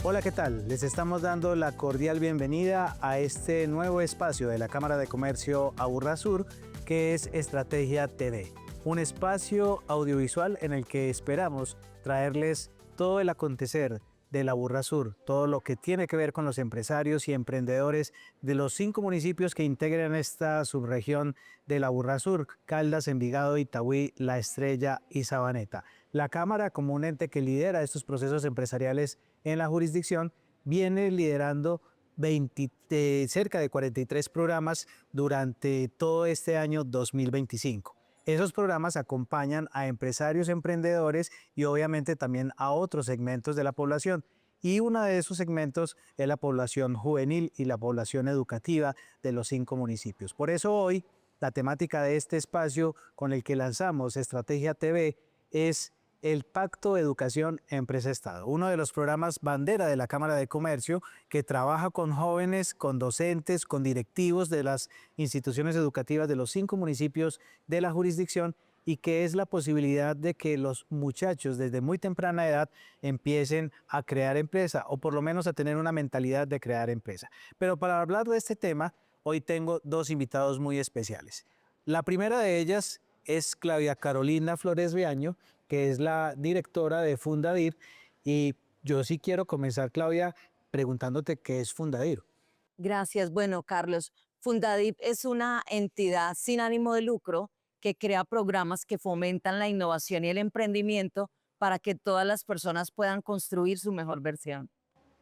Hola, ¿qué tal? Les estamos dando la cordial bienvenida a este nuevo espacio de la Cámara de Comercio Aburrasur, que es Estrategia TV, un espacio audiovisual en el que esperamos traerles todo el acontecer de la Aburrasur, todo lo que tiene que ver con los empresarios y emprendedores de los 5 municipios que integran esta subregión de la Aburrasur: Caldas, Envigado, Itagüí, La Estrella y Sabaneta. La Cámara, como un ente que lidera estos procesos empresariales en la jurisdicción, viene liderando cerca de 43 programas durante todo este año 2025. Esos programas acompañan a empresarios, emprendedores y obviamente también a otros segmentos de la población. Y uno de esos segmentos es la población juvenil y la población educativa de los 5 municipios. Por eso hoy la temática de este espacio con el que lanzamos Estrategia TV es el Pacto Educación Empresa-Estado, uno de los programas bandera de la Cámara de Comercio que trabaja con jóvenes, con docentes, con directivos de las instituciones educativas de los 5 municipios de la jurisdicción, y que es la posibilidad de que los muchachos desde muy temprana edad empiecen a crear empresa, o por lo menos a tener una mentalidad de crear empresa. Pero para hablar de este tema, hoy tengo 2 invitados muy especiales. La primera de ellas es Claudia Carolina Flores Riaño, que es la directora de Fundadir, y yo sí quiero comenzar, Claudia, preguntándote qué es Fundadir. Gracias. Bueno, Carlos, Fundadip es una entidad sin ánimo de lucro que crea programas que fomentan la innovación y el emprendimiento para que todas las personas puedan construir su mejor versión.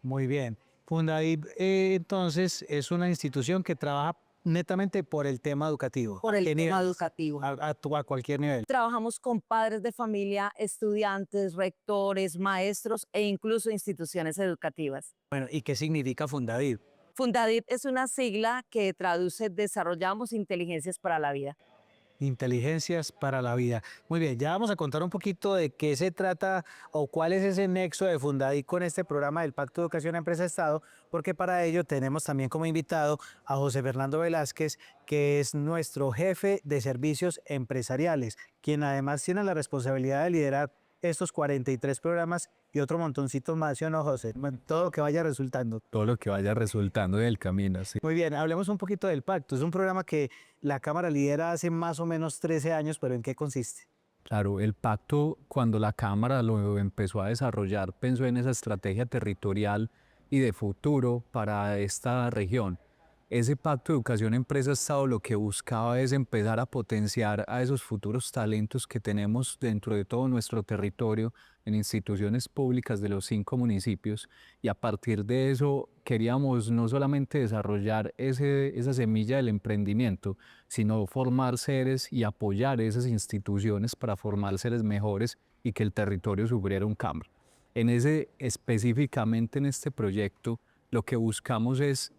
Muy bien. Fundadir, entonces, es una institución que trabaja netamente por el tema educativo. Por el ¿Qué tema nivel? educativo. A cualquier nivel. Trabajamos con padres de familia, estudiantes, rectores, maestros e incluso instituciones educativas. Bueno, ¿y qué significa Fundadir? Fundadip es una sigla que traduce Desarrollamos Inteligencias para la Vida. Inteligencias para la vida. Muy bien, ya vamos a contar un poquito de qué se trata o cuál es ese nexo de Fundadí con este programa del Pacto de Educación Empresa-Estado, porque para ello tenemos también como invitado a José Fernando Velázquez, que es nuestro jefe de servicios empresariales, quien además tiene la responsabilidad de liderar estos 43 programas y otro montoncito más, ¿sí o no, José? Todo lo que vaya resultando. Todo lo que vaya resultando del camino, sí. Muy bien, hablemos un poquito del pacto. Es un programa que la Cámara lidera hace más o menos 13 años, pero ¿en qué consiste? Claro, el pacto, cuando la Cámara lo empezó a desarrollar, pensó en esa estrategia territorial y de futuro para esta región. Ese pacto de educación empresa-estado lo que buscaba es empezar a potenciar a esos futuros talentos que tenemos dentro de todo nuestro territorio en instituciones públicas de los 5 municipios, y a partir de eso queríamos no solamente desarrollar esa semilla del emprendimiento, sino formar seres y apoyar esas instituciones para formar seres mejores y que el territorio sufriera un cambio. Específicamente en este proyecto, lo que buscamos es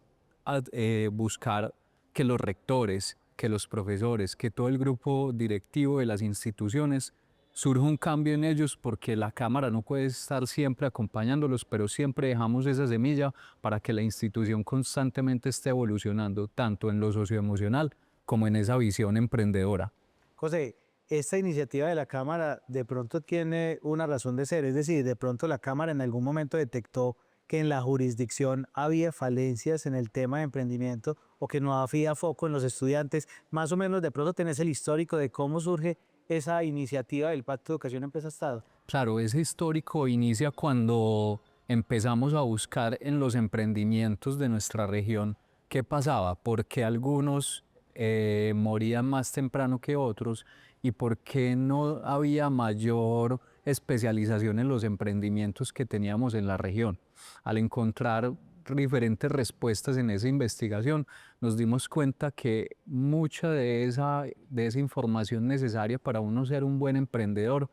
buscar que los rectores, que los profesores, que todo el grupo directivo de las instituciones surja un cambio en ellos, porque la Cámara no puede estar siempre acompañándolos, pero siempre dejamos esa semilla para que la institución constantemente esté evolucionando, tanto en lo socioemocional como en esa visión emprendedora. José, esta iniciativa de la Cámara de pronto tiene una razón de ser, es decir, de pronto la Cámara en algún momento detectó que en la jurisdicción había falencias en el tema de emprendimiento o que no había foco en los estudiantes. Más o menos de pronto tenés el histórico de cómo surge esa iniciativa del Pacto de Educación Empresa-Estado. Claro, ese histórico inicia cuando empezamos a buscar en los emprendimientos de nuestra región qué pasaba, por qué algunos morían más temprano que otros y por qué no había mayor especialización en los emprendimientos que teníamos en la región. Al encontrar diferentes respuestas en esa investigación, nos dimos cuenta que mucha de esa información necesaria para uno ser un buen emprendedor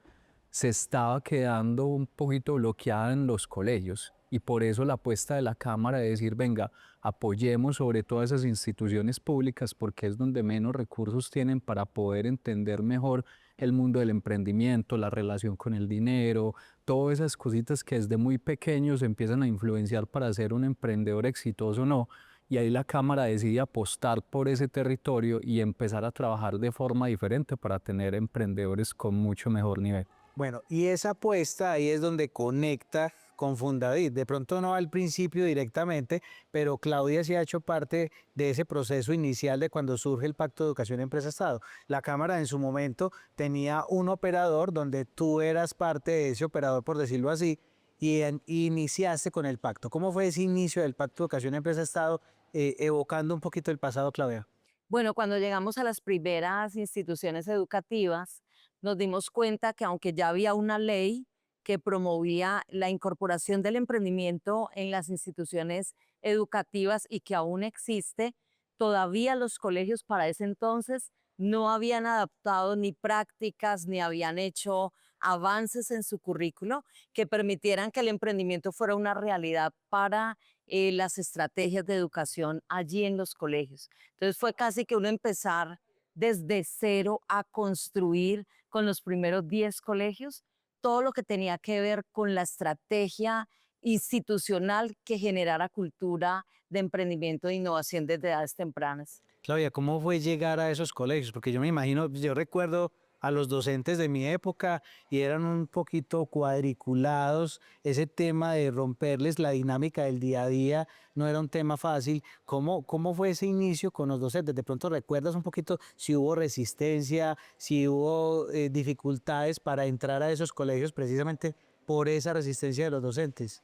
se estaba quedando un poquito bloqueada en los colegios, y por eso la apuesta de la Cámara de decir, venga, apoyemos sobre todo esas instituciones públicas, porque es donde menos recursos tienen para poder entender mejor el mundo del emprendimiento, la relación con el dinero, todas esas cositas que desde muy pequeños empiezan a influenciar para ser un emprendedor exitoso o no. Y ahí la Cámara decide apostar por ese territorio y empezar a trabajar de forma diferente para tener emprendedores con mucho mejor nivel. Bueno, y esa apuesta ahí es donde conecta con Fundadit. De pronto no al principio directamente, pero Claudia sí ha hecho parte de ese proceso inicial de cuando surge el Pacto de Educación Empresa-Estado. La Cámara en su momento tenía un operador donde tú eras parte de ese operador, por decirlo así, y iniciaste con el pacto. ¿Cómo fue ese inicio del Pacto de Educación Empresa-Estado, evocando un poquito el pasado, Claudia? Bueno, cuando llegamos a las primeras instituciones educativas, nos dimos cuenta que aunque ya había una ley que promovía la incorporación del emprendimiento en las instituciones educativas y que aún existe, todavía los colegios para ese entonces no habían adaptado ni prácticas ni habían hecho avances en su currículo que permitieran que el emprendimiento fuera una realidad para las estrategias de educación allí en los colegios. Entonces fue casi que uno empezar desde cero a construir con los primeros 10 colegios todo lo que tenía que ver con la estrategia institucional que generara cultura de emprendimiento e innovación desde edades tempranas. Claudia, ¿cómo fue llegar a esos colegios? Porque yo me imagino, yo recuerdo a los docentes de mi época y eran un poquito cuadriculados. Ese tema de romperles la dinámica del día a día no era un tema fácil. ¿Cómo fue ese inicio con los docentes? De pronto recuerdas un poquito si hubo resistencia, si hubo dificultades para entrar a esos colegios precisamente por esa resistencia de los docentes.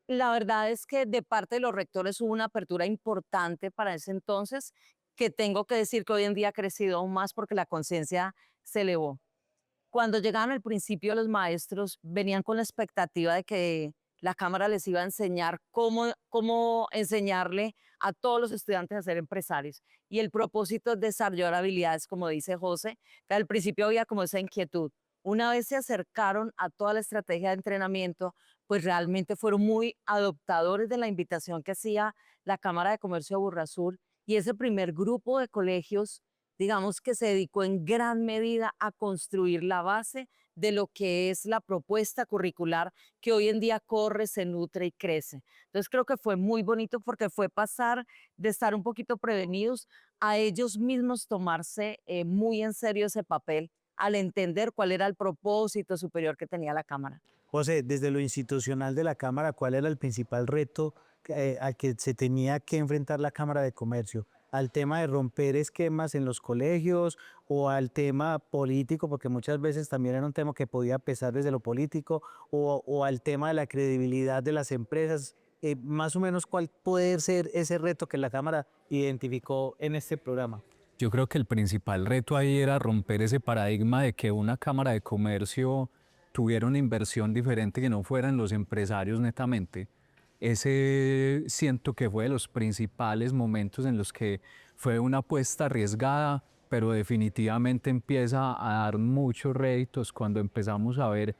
La verdad es que de parte de los rectores hubo una apertura importante para ese entonces, que tengo que decir que hoy en día ha crecido aún más porque la conciencia se elevó. Cuando llegaban al principio los maestros, venían con la expectativa de que la cámara les iba a enseñar cómo enseñarle a todos los estudiantes a ser empresarios. Y el propósito es desarrollar habilidades, como dice José, que al principio había como esa inquietud. Una vez se acercaron a toda la estrategia de entrenamiento, pues realmente fueron muy adoptadores de la invitación que hacía la Cámara de Comercio de Burrasur y ese primer grupo de colegios, digamos que se dedicó en gran medida a construir la base de lo que es la propuesta curricular que hoy en día corre, se nutre y crece. Entonces creo que fue muy bonito porque fue pasar de estar un poquito prevenidos a ellos mismos tomarse muy en serio ese papel al entender cuál era el propósito superior que tenía la Cámara. José, desde lo institucional de la Cámara, ¿cuál era el principal reto al que se tenía que enfrentar la Cámara de Comercio? ¿Al tema de romper esquemas en los colegios o al tema político, porque muchas veces también era un tema que podía pesar desde lo político, o al tema de la credibilidad de las empresas? Más o menos, ¿cuál puede ser ese reto que la Cámara identificó en este programa? Yo creo que el principal reto ahí era romper ese paradigma de que una cámara de comercio tuviera una inversión diferente que no fueran los empresarios netamente. Ese siento que fue de los principales momentos en los que fue una apuesta arriesgada, pero definitivamente empieza a dar muchos réditos cuando empezamos a ver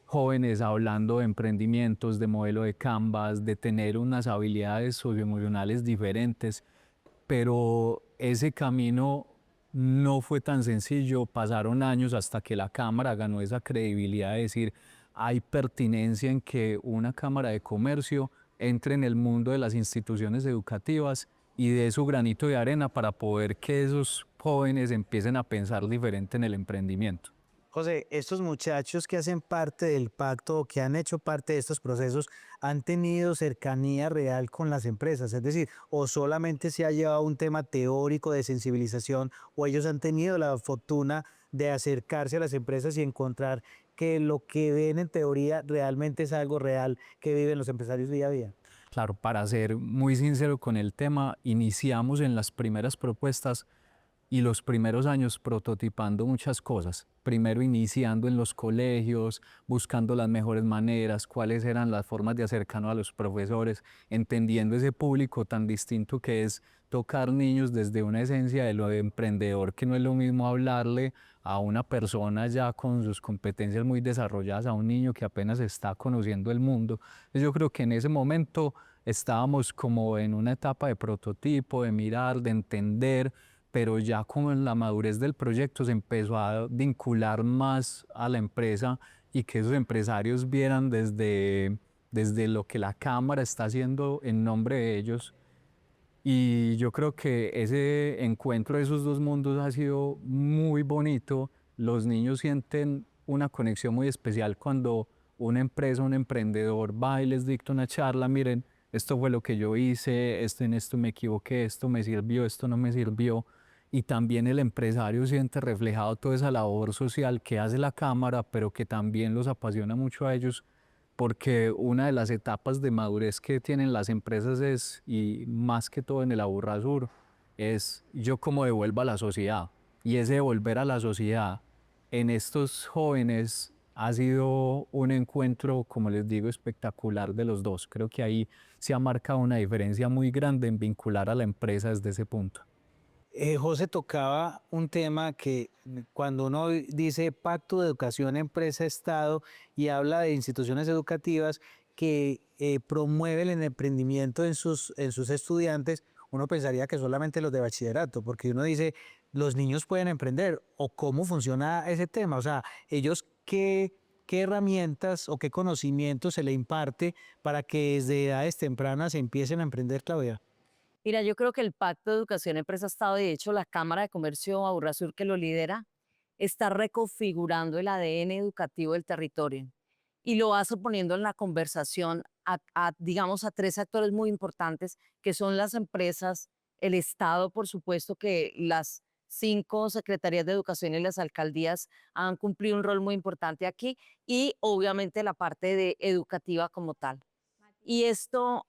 jóvenes hablando de emprendimientos, de modelo de Canvas, de tener unas habilidades socioemocionales diferentes, pero ese camino no fue tan sencillo, pasaron años hasta que la Cámara ganó esa credibilidad de decir, hay pertinencia en que una Cámara de Comercio entre en el mundo de las instituciones educativas y dé su granito de arena para poder que esos jóvenes empiecen a pensar diferente en el emprendimiento. José, estos muchachos que hacen parte del pacto o que han hecho parte de estos procesos han tenido cercanía real con las empresas, es decir, o solamente se ha llevado un tema teórico de sensibilización o ellos han tenido la fortuna de acercarse a las empresas y encontrar que lo que ven en teoría realmente es algo real que viven los empresarios día a día. Claro, para ser muy sincero con el tema, iniciamos en las primeras propuestas y los primeros años prototipando muchas cosas. Primero iniciando en los colegios, buscando las mejores maneras, cuáles eran las formas de acercarnos a los profesores, entendiendo ese público tan distinto que es tocar niños desde una esencia de lo de emprendedor, que no es lo mismo hablarle a una persona ya con sus competencias muy desarrolladas, a un niño que apenas está conociendo el mundo. Entonces yo creo que en ese momento estábamos como en una etapa de prototipo, de mirar, de entender, pero ya como en la madurez del proyecto se empezó a vincular más a la empresa y que esos empresarios vieran desde lo que la Cámara está haciendo en nombre de ellos. Y yo creo que ese encuentro de esos dos mundos ha sido muy bonito. Los niños sienten una conexión muy especial cuando una empresa, un emprendedor va y les dicta una charla, miren, esto fue lo que yo hice, en esto me equivoqué, esto me sirvió, esto no me sirvió. Y también el empresario siente reflejado toda esa labor social que hace la cámara, pero que también los apasiona mucho a ellos, porque una de las etapas de madurez que tienen las empresas es, y más que todo en el Aburrasur, es yo cómo devuelvo a la sociedad. Y ese devolver a la sociedad en estos jóvenes ha sido un encuentro, como les digo, espectacular de los dos. Creo que ahí se ha marcado una diferencia muy grande en vincular a la empresa desde ese punto. José tocaba un tema que cuando uno dice pacto de educación empresa-estado y habla de instituciones educativas que promueven el emprendimiento en sus estudiantes, uno pensaría que solamente los de bachillerato, porque uno dice, los niños pueden emprender, o cómo funciona ese tema, o sea, ellos qué herramientas o qué conocimientos se le imparte para que desde edades tempranas empiecen a emprender, Claudia. Mira, yo creo que el Pacto de Educación Empresa-Estado, de hecho, la Cámara de Comercio Aburrasur que lo lidera, está reconfigurando el ADN educativo del territorio y lo va poniendo en la conversación digamos, a tres actores muy importantes, que son las empresas, el Estado, por supuesto, que las 5 secretarías de educación y las alcaldías han cumplido un rol muy importante aquí, y obviamente la parte educativa como tal. Y esto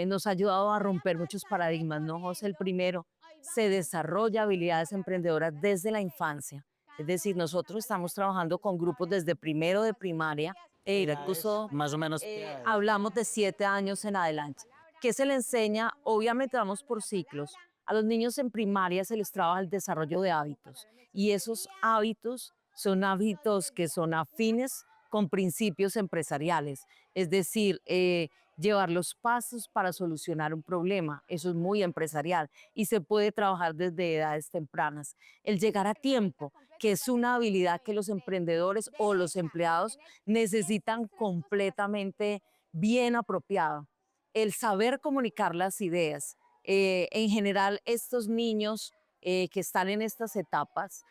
nos ha ayudado a romper muchos paradigmas, ¿no, José? El primero, se desarrolla habilidades emprendedoras desde la infancia. Es decir, nosotros estamos trabajando con grupos desde primero de primaria, incluso Más o menos. hablamos de 7 años en adelante. ¿Qué se le enseña? Obviamente vamos por ciclos. A los niños en primaria se les trabaja el desarrollo de hábitos, y esos hábitos son hábitos que son afines con principios empresariales. Es decir, llevar los pasos para solucionar un problema. Eso es muy empresarial y se puede trabajar desde edades tempranas. El llegar a tiempo, que es una habilidad que los emprendedores o los empleados necesitan completamente bien apropiado. El saber comunicar las ideas. En general, estos niños que están en estas etapas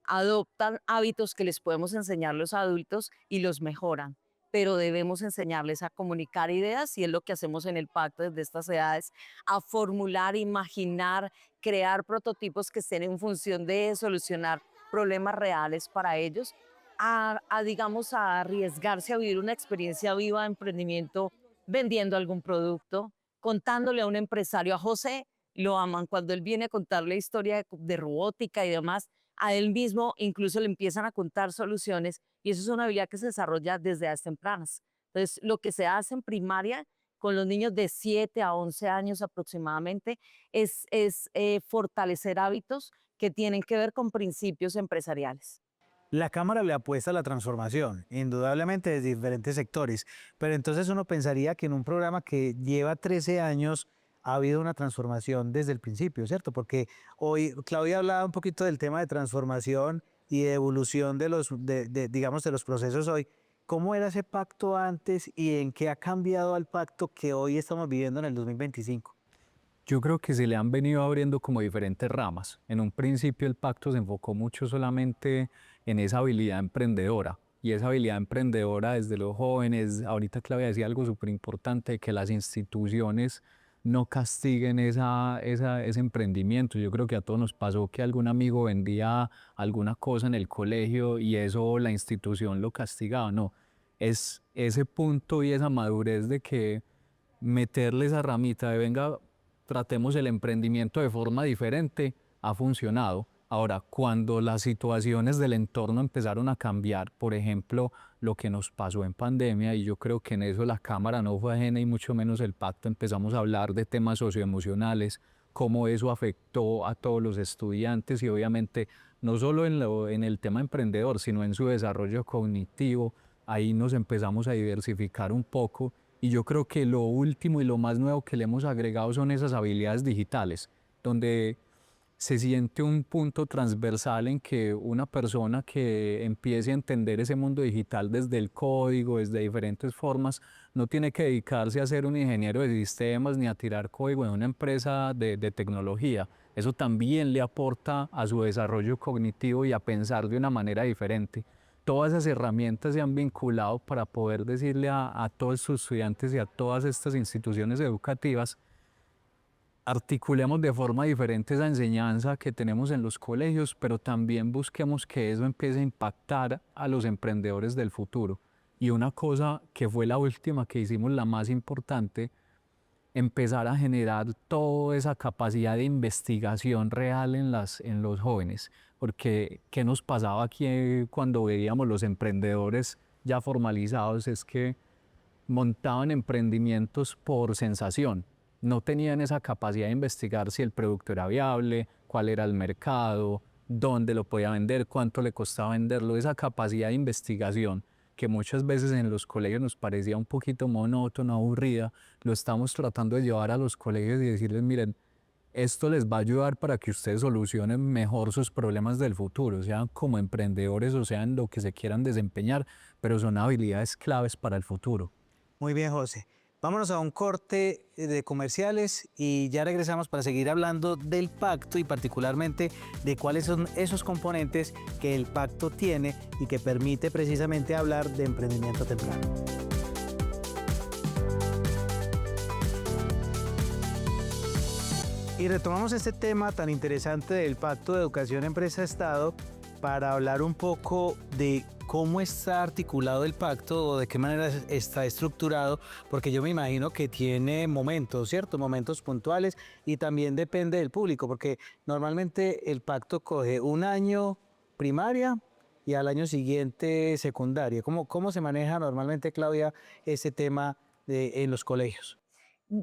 adoptan hábitos que les podemos enseñar los adultos y los mejoran, pero debemos enseñarles a comunicar ideas, y es lo que hacemos en el pacto desde estas edades, a formular, imaginar, crear prototipos que estén en función de solucionar problemas reales para ellos, digamos, a arriesgarse a vivir una experiencia viva de emprendimiento vendiendo algún producto, contándole a un empresario. A José lo aman cuando él viene a contar la historia de robótica y demás. A él mismo incluso le empiezan a contar soluciones, y eso es una habilidad que se desarrolla desde edades tempranas. Entonces, lo que se hace en primaria con los niños de 7 a 11 años aproximadamente es fortalecer hábitos que tienen que ver con principios empresariales. La Cámara le apuesta a la transformación, indudablemente desde diferentes sectores, pero entonces uno pensaría que en un programa que lleva 13 años ha habido una transformación desde el principio, ¿cierto? Porque hoy Claudia hablaba un poquito del tema de transformación y de evolución de digamos, de los procesos hoy. ¿Cómo era ese pacto antes y en qué ha cambiado al pacto que hoy estamos viviendo en el 2025? Yo creo que se le han venido abriendo como diferentes ramas. En un principio el pacto se enfocó mucho solamente en esa habilidad emprendedora, y esa habilidad emprendedora desde los jóvenes. Ahorita Claudia decía algo súper importante, que las instituciones no castiguen ese emprendimiento. Yo creo que a todos nos pasó que algún amigo vendía alguna cosa en el colegio y eso la institución lo castigaba. No, es ese punto y esa madurez de que meterle esa ramita de venga, tratemos el emprendimiento de forma diferente, ha funcionado. Ahora, cuando las situaciones del entorno empezaron a cambiar, por ejemplo, lo que nos pasó en pandemia, y yo creo que en eso la Cámara no fue ajena y mucho menos el pacto, empezamos a hablar de temas socioemocionales, cómo eso afectó a todos los estudiantes, y obviamente no solo en el tema emprendedor, sino en su desarrollo cognitivo. Ahí nos empezamos a diversificar un poco, y yo creo que lo último y lo más nuevo que le hemos agregado son esas habilidades digitales, donde se siente un punto transversal en que una persona que empiece a entender ese mundo digital desde el código, desde diferentes formas, no tiene que dedicarse a ser un ingeniero de sistemas ni a tirar código en una empresa de tecnología. Eso también le aporta a su desarrollo cognitivo y a pensar de una manera diferente. todas esas herramientas se han vinculado para poder decirle a todos sus estudiantes y a todas estas instituciones educativas, articulemos de forma diferente esa enseñanza que tenemos en los colegios, pero también busquemos que eso empiece a impactar a los emprendedores del futuro. Y una cosa que fue la última que hicimos, la más importante, empezar a generar toda esa capacidad de investigación real en los jóvenes. Porque, ¿qué nos pasaba aquí cuando veíamos los emprendedores ya formalizados? Es que montaban emprendimientos por sensación. No tenían esa capacidad de investigar si el producto era viable, cuál era el mercado, dónde lo podía vender, cuánto le costaba venderlo. Esa capacidad de investigación que muchas veces en los colegios nos parecía un poquito monótona, aburrida, lo estamos tratando de llevar a los colegios y decirles, miren, esto les va a ayudar para que ustedes solucionen mejor sus problemas del futuro, sean como emprendedores o sean lo que se quieran desempeñar, pero son habilidades claves para el futuro. Muy bien, José. Vámonos a un corte de comerciales y ya regresamos para seguir hablando del pacto y particularmente de cuáles son esos componentes que el pacto tiene y que permite precisamente hablar de emprendimiento temprano. Y retomamos este tema tan interesante del Pacto de Educación Empresa-Estado para hablar un poco de cómo está articulado el pacto o de qué manera está estructurado, porque yo me imagino que tiene momentos, ¿cierto? Momentos puntuales y también depende del público, porque normalmente el pacto coge un año primaria y al año siguiente secundaria. ¿Cómo se maneja normalmente, Claudia, ese tema en los colegios?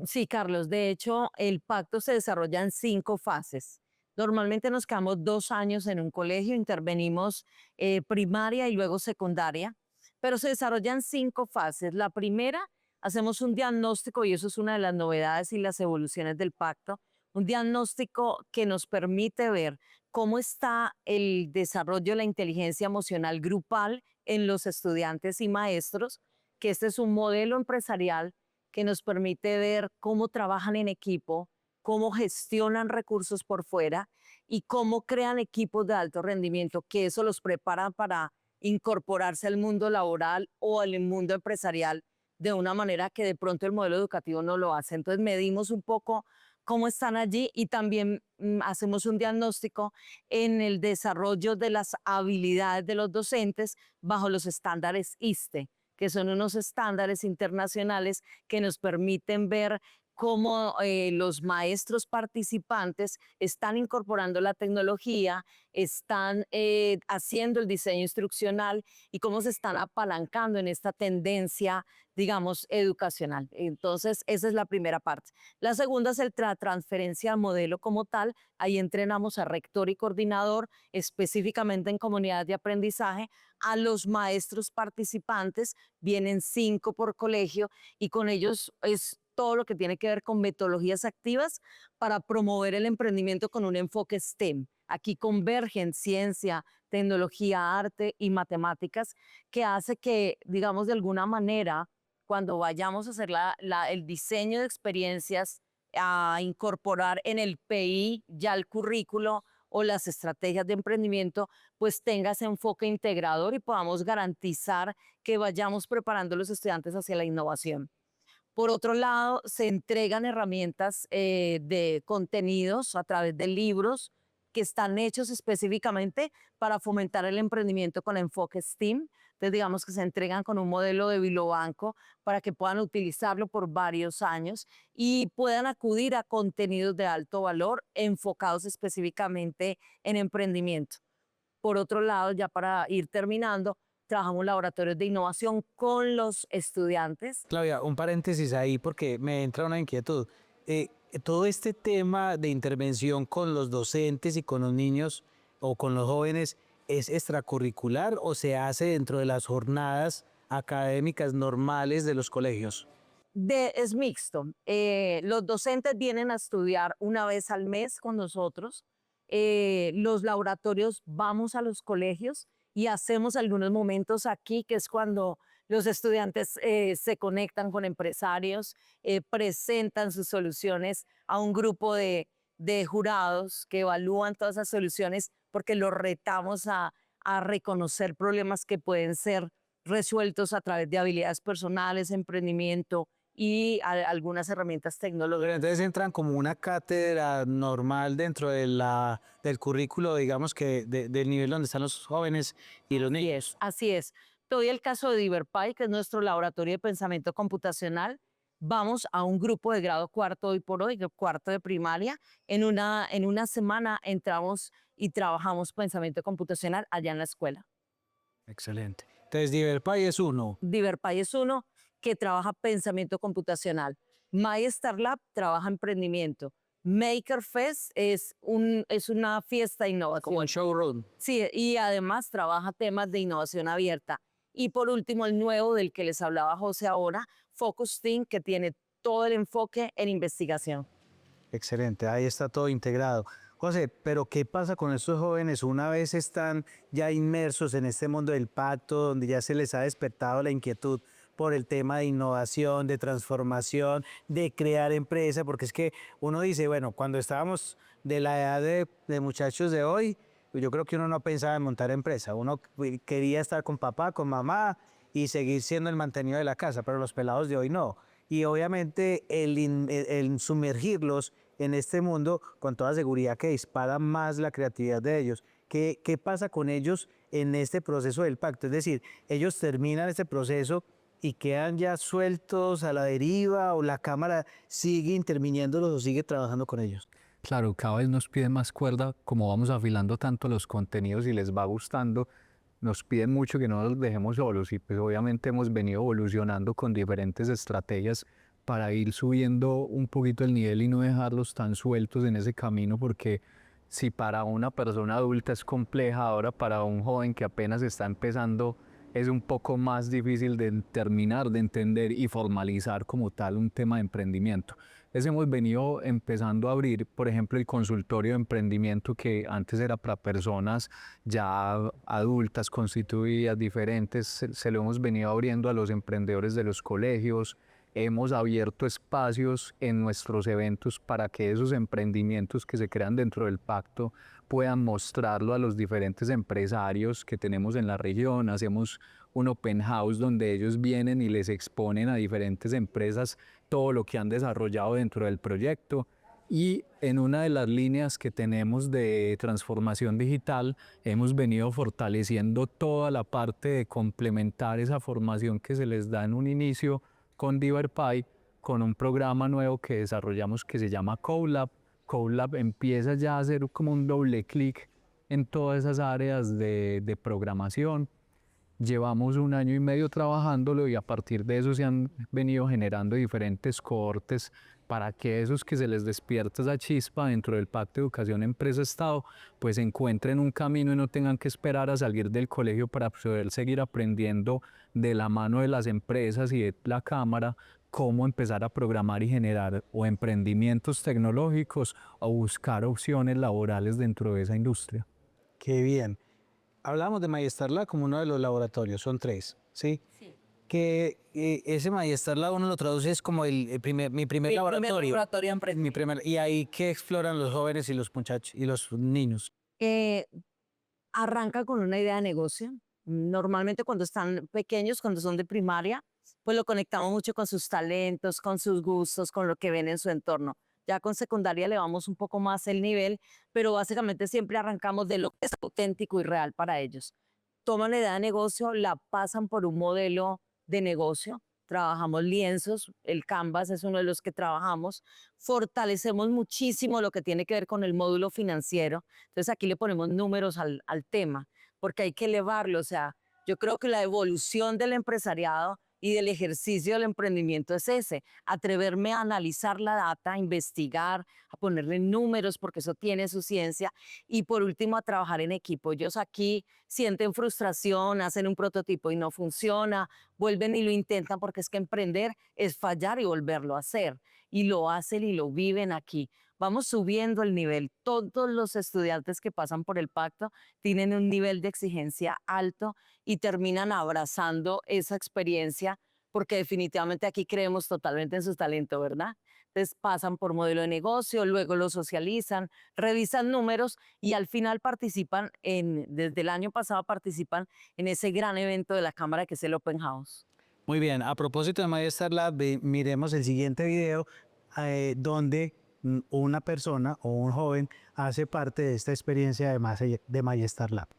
Sí, Carlos, de hecho, el pacto se desarrolla en 5 fases. Normalmente nos quedamos 2 años en un colegio, intervenimos primaria y luego secundaria, pero se desarrollan 5 fases. La primera, hacemos un diagnóstico y eso es una de las novedades y las evoluciones del pacto, un diagnóstico que nos permite ver cómo está el desarrollo de la inteligencia emocional grupal en los estudiantes y maestros, que este es un modelo empresarial que nos permite ver cómo trabajan en equipo, cómo gestionan recursos por fuera y cómo crean equipos de alto rendimiento, que eso los prepara para incorporarse al mundo laboral o al mundo empresarial de una manera que de pronto el modelo educativo no lo hace. Entonces medimos un poco cómo están allí y también hacemos un diagnóstico en el desarrollo de las habilidades de los docentes bajo los estándares ISTE, que son unos estándares internacionales que nos permiten ver cómo los maestros participantes están incorporando la tecnología, están haciendo el diseño instruccional y cómo se están apalancando en esta tendencia, digamos, educacional. Entonces, esa es la primera parte. La segunda es la transferencia al modelo como tal. Ahí entrenamos a rector y coordinador, específicamente en comunidades de aprendizaje, a los maestros participantes, vienen 5 por colegio y con ellos es todo lo que tiene que ver con metodologías activas para promover el emprendimiento con un enfoque STEM. Aquí convergen ciencia, tecnología, arte y matemáticas, que hace que, digamos, de alguna manera, cuando vayamos a hacer el diseño de experiencias, a incorporar en el PI ya el currículo o las estrategias de emprendimiento, pues tenga ese enfoque integrador y podamos garantizar que vayamos preparando a los estudiantes hacia la innovación. Por otro lado, se entregan herramientas de contenidos a través de libros que están hechos específicamente para fomentar el emprendimiento con enfoque STEAM. Entonces, digamos que se entregan con un modelo de bibliobanco para que puedan utilizarlo por varios años y puedan acudir a contenidos de alto valor enfocados específicamente en emprendimiento. Por otro lado, ya para ir terminando, trabajamos laboratorios de innovación con los estudiantes. Claudia, un paréntesis ahí porque me entra una inquietud. Todo este tema de intervención con los docentes y con los niños o con los jóvenes, ¿es extracurricular o se hace dentro de las jornadas académicas normales de los colegios? Es mixto. Los docentes vienen a estudiar una vez al mes con nosotros. Los laboratorios vamos a los colegios y hacemos algunos momentos aquí, que es cuando los estudiantes se conectan con empresarios, presentan sus soluciones a un grupo de jurados que evalúan todas esas soluciones porque los retamos a reconocer problemas que pueden ser resueltos a través de habilidades personales, emprendimiento y algunas herramientas Pero tecnológicas. entonces entran como una cátedra normal dentro de del currículo, digamos que del nivel donde están los jóvenes y los Así niños. es, así es. Te doy el caso de DiverPy, que es nuestro laboratorio de pensamiento computacional. Vamos a un grupo de grado cuarto hoy por hoy, de cuarto de primaria. En una semana entramos y trabajamos pensamiento computacional allá en la escuela. Excelente. Entonces, DiverPy es uno. DiverPy es uno que trabaja pensamiento computacional. My Startup trabaja emprendimiento. MakerFest es una fiesta de innovación. Como el showroom. Sí, y además trabaja temas de innovación abierta. Y por último, el nuevo del que les hablaba José ahora, Focus Team, que tiene todo el enfoque en investigación. Excelente, ahí está todo integrado. José, pero ¿qué pasa con estos jóvenes una vez están ya inmersos en este mundo del pacto, donde ya se les ha despertado la inquietud por el tema de innovación, de transformación, de crear empresa? Porque es que uno dice, bueno, cuando estábamos de la edad de muchachos de hoy, yo creo que uno no pensaba en montar empresa, uno quería estar con papá, con mamá y seguir siendo el mantenido de la casa, pero los pelados de hoy no. Y obviamente el sumergirlos en este mundo, con toda seguridad que dispara más la creatividad de ellos. ¿Qué pasa con ellos en este proceso del pacto? Es decir, ellos terminan este proceso y quedan ya sueltos a la deriva, o la cámara sigue interviniéndolos o sigue trabajando con ellos. Claro, cada vez nos piden más cuerda, como vamos afilando tanto los contenidos y les va gustando, nos piden mucho que no los dejemos solos y pues obviamente hemos venido evolucionando con diferentes estrategias para ir subiendo un poquito el nivel y no dejarlos tan sueltos en ese camino, porque si para una persona adulta es compleja, ahora para un joven que apenas está empezando es un poco más difícil de terminar, de entender y formalizar como tal un tema de emprendimiento. Entonces hemos venido empezando a abrir, por ejemplo, el consultorio de emprendimiento, que antes era para personas ya adultas, constituidas, diferentes. Se lo hemos venido abriendo a los emprendedores de los colegios. Hemos abierto espacios en nuestros eventos para que esos emprendimientos que se crean dentro del pacto puedan mostrarlo a los diferentes empresarios que tenemos en la región. Hacemos un open house donde ellos vienen y les exponen a diferentes empresas todo lo que han desarrollado dentro del proyecto. Y en una de las líneas que tenemos de transformación digital, hemos venido fortaleciendo toda la parte de complementar esa formación que se les da en un inicio con DiverPy, con un programa nuevo que desarrollamos que se llama CodeLab. CodeLab empieza ya a hacer como un doble clic en todas esas áreas de programación. Llevamos un año y medio trabajándolo y a partir de eso se han venido generando diferentes cohortes para que esos que se les despierta esa chispa dentro del Pacto de Educación Empresa-Estado pues encuentren un camino y no tengan que esperar a salir del colegio para poder seguir aprendiendo de la mano de las empresas y de la Cámara cómo empezar a programar y generar o emprendimientos tecnológicos o buscar opciones laborales dentro de esa industria. Qué bien. Hablamos de MyStarLab como uno de los laboratorios, son tres, ¿sí? Sí. Que ese MyStarLab uno lo traduce es como mi primer laboratorio. Y ahí que exploran los jóvenes y los muchachos y los niños. Eh, Arranca con una idea de negocio. Normalmente cuando están pequeños, cuando son de primaria, pues lo conectamos mucho con sus talentos, con sus gustos, con lo que ven en su entorno. Ya con secundaria le vamos un poco más el nivel, pero básicamente siempre arrancamos de lo que es auténtico y real para ellos. Toman la idea de negocio, la pasan por un modelo de negocio. Trabajamos lienzos, el Canvas es uno de los que trabajamos. Fortalecemos muchísimo lo que tiene que ver con el módulo financiero. Entonces aquí le ponemos números al tema, porque hay que elevarlo. O sea, yo creo que la evolución del empresariado y del ejercicio del emprendimiento es ese, atreverme a analizar la data, a investigar, a ponerle números, porque eso tiene su ciencia, y por último a trabajar en equipo. Ellos aquí sienten frustración, hacen un prototipo y no funciona, vuelven y lo intentan, porque es que emprender es fallar y volverlo a hacer, y lo hacen y lo viven aquí. Vamos subiendo el nivel. Todos los estudiantes que pasan por el pacto tienen un nivel de exigencia alto y terminan abrazando esa experiencia, porque definitivamente aquí creemos totalmente en su talento, ¿verdad? Entonces pasan por modelo de negocio, luego lo socializan, revisan números y al final participan desde el año pasado participan en ese gran evento de la Cámara que es el Open House. Muy bien, a propósito de MyStar Lab, miremos el siguiente video donde una persona o un joven hace parte de esta experiencia de MyStar Lab.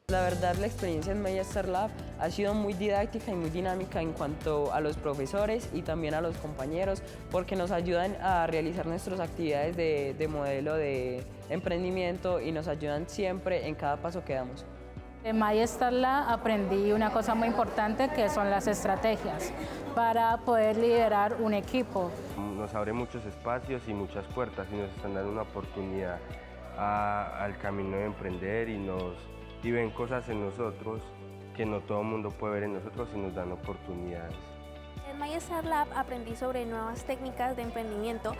La verdad, la experiencia en MyStar Lab ha sido muy didáctica y muy dinámica en cuanto a los profesores y también a los compañeros, porque nos ayudan a realizar nuestras actividades de modelo de emprendimiento y nos ayudan siempre en cada paso que damos. En MyStar Lab aprendí una cosa muy importante que son las estrategias para poder liderar un equipo. Nos abre muchos espacios y muchas puertas y nos están dando una oportunidad al camino de emprender y ven cosas en nosotros que no todo el mundo puede ver en nosotros y nos dan oportunidades. En MyStar Lab aprendí sobre nuevas técnicas de emprendimiento,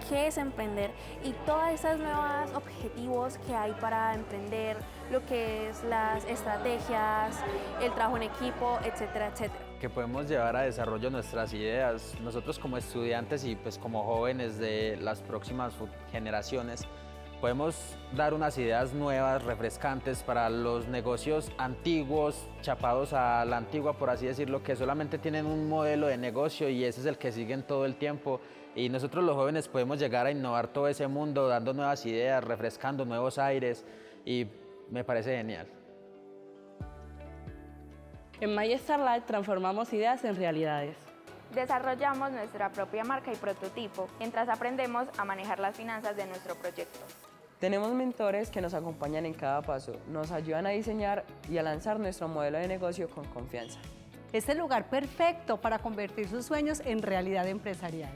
qué es emprender y todas esas nuevos objetivos que hay para emprender, lo que es las estrategias, el trabajo en equipo, etcétera, etcétera. Que podemos llevar a desarrollo nuestras ideas, nosotros como estudiantes y pues como jóvenes de las próximas generaciones, podemos dar unas ideas nuevas, refrescantes para los negocios antiguos, chapados a la antigua, por así decirlo, que solamente tienen un modelo de negocio y ese es el que siguen todo el tiempo. Y nosotros los jóvenes podemos llegar a innovar todo ese mundo, dando nuevas ideas, refrescando nuevos aires y me parece genial. En MyStar Lab transformamos ideas en realidades. Desarrollamos nuestra propia marca y prototipo mientras aprendemos a manejar las finanzas de nuestro proyecto. Tenemos mentores que nos acompañan en cada paso, nos ayudan a diseñar y a lanzar nuestro modelo de negocio con confianza. Es el lugar perfecto para convertir sus sueños en realidad empresarial.